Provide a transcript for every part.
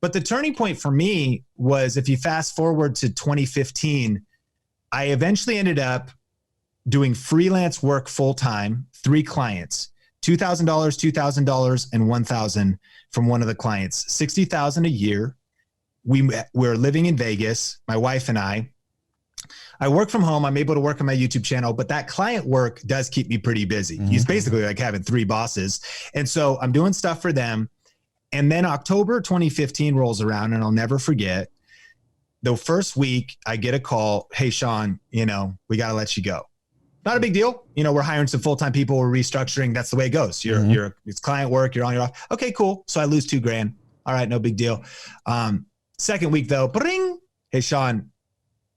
But the turning point for me was, if you fast forward to 2015, I eventually ended up doing freelance work full-time, 3 clients, $2,000, $2,000, and $1,000 from one of the clients, $60,000 a year. We're living in Vegas, my wife and I work from home. I'm able to work on my YouTube channel, but that client work does keep me pretty busy. Mm-hmm. It's basically like having 3 bosses. And so I'm doing stuff for them. And then October 2015 rolls around, and I'll never forget, the first week I get a call, hey, Sean, we got to let you go. Not a big deal. We're hiring some full-time people. We're restructuring. That's the way it goes. It's client work. You're on your off. Okay, cool. So I lose $2,000. All right. No big deal. Second week though, bring, hey, Sean,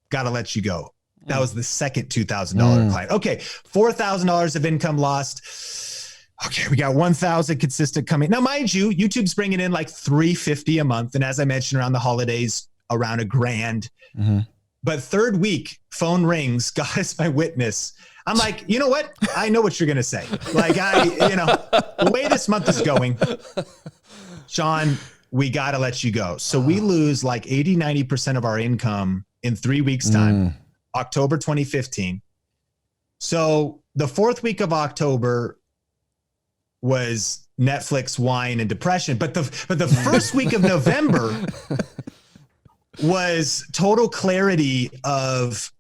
got to let you go. That was the second $2,000 client. Okay. $4,000 of income lost. Okay. We got 1,000 consistent coming. Now, mind you, YouTube's bringing in like $350 a month. And as I mentioned, around the holidays, around $1,000. Mm-hmm. But third week, phone rings. God is my witness. I'm like, you know what? I know what you're going to say. Like the way this month is going, Sean, we got to let you go. So we lose like 80, 90% of our income in 3 weeks time, October 2015. So the fourth week of October was Netflix, wine, and depression. But the first week of November was total clarity of,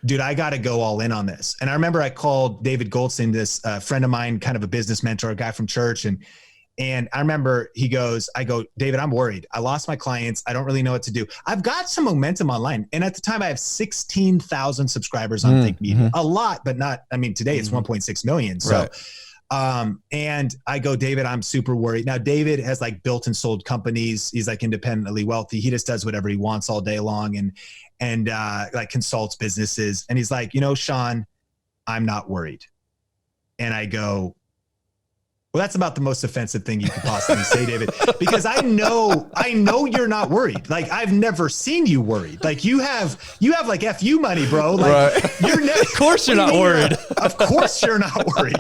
dude, I got to go all in on this. And I remember I called David Goldstein, this friend of mine, kind of a business mentor, a guy from church. And I remember I go, David, I'm worried. I lost my clients. I don't really know what to do. I've got some momentum online. And at the time I have 16,000 subscribers on Think Media, a lot, but not, today it's 1.6 million. So, right. And I go, David, I'm super worried. Now, David has like built and sold companies. He's like independently wealthy. He just does whatever he wants all day long and like consults businesses. And he's like, Sean, I'm not worried. And I go, well, that's about the most offensive thing you could possibly say, David, because I know you're not worried. Like, I've never seen you worried. Like you have like FU money, bro. Like right. Of course you're not worried. Of course you're not worried.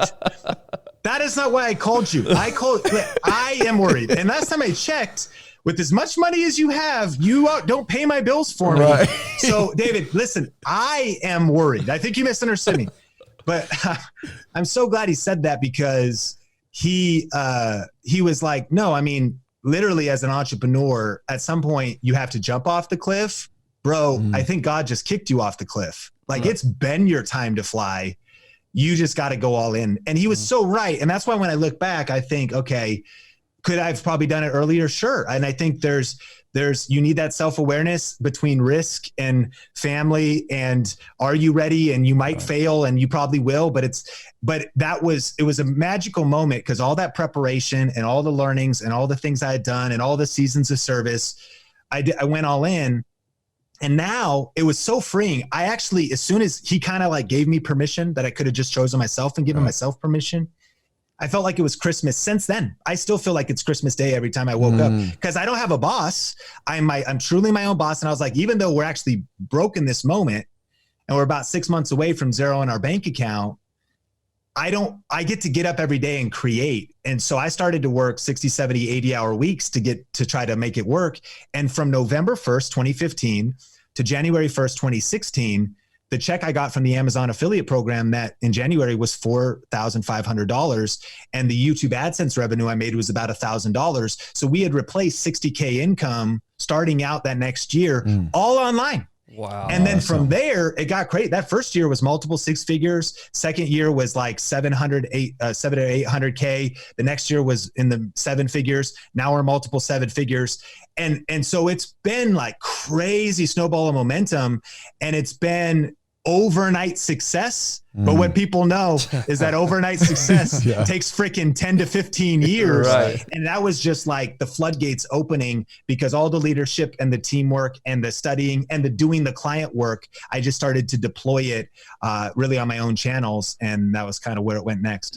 That is not why I called you. I am worried. And last time I checked, with as much money as you have, you don't pay my bills for me. Right. So David, listen, I am worried. I think you misunderstood me, but I'm so glad he said that, because he was like, no, literally as an entrepreneur, at some point you have to jump off the cliff, bro. I think God just kicked you off the cliff. Like It's been your time to fly. You just got to go all in. And he was so right. And that's why when I look back, I think, okay, could I have probably done it earlier? Sure. And I think you need that self-awareness between risk and family, and are you ready? And you might fail, and you probably will, but it was a magical moment, because all that preparation and all the learnings and all the things I had done and all the seasons of service, I went all in. And now it was so freeing. I actually, as soon as he kind of like gave me permission that I could have just chosen myself and given myself permission, I felt like it was Christmas. Since then, I still feel like it's Christmas Day every time I woke up, because I don't have a boss. I'm truly my own boss. And I was like, even though we're actually broke in this moment and we're about 6 months away from zero in our bank account, I get to get up every day and create. And so I started to work 60, 70, 80-hour weeks to try to make it work. And from November 1st, 2015 to January 1st, 2016, the check I got from the Amazon affiliate program that in January was $4,500. And the YouTube AdSense revenue I made was about $1,000. So we had replaced 60K income starting out that next year, all online. Wow. And then from there, it got great. That first year was multiple 6 figures. Second year was like 700 or 800K. The next year was in the 7 figures. Now we're multiple 7 figures. And so it's been like crazy snowball of momentum, and it's been overnight success. But what people know is that overnight success takes freaking 10 to 15 years. Right. And that was just like the floodgates opening, because all the leadership and the teamwork and the studying and the doing the client work, I just started to deploy it really on my own channels. And that was kind of where it went next.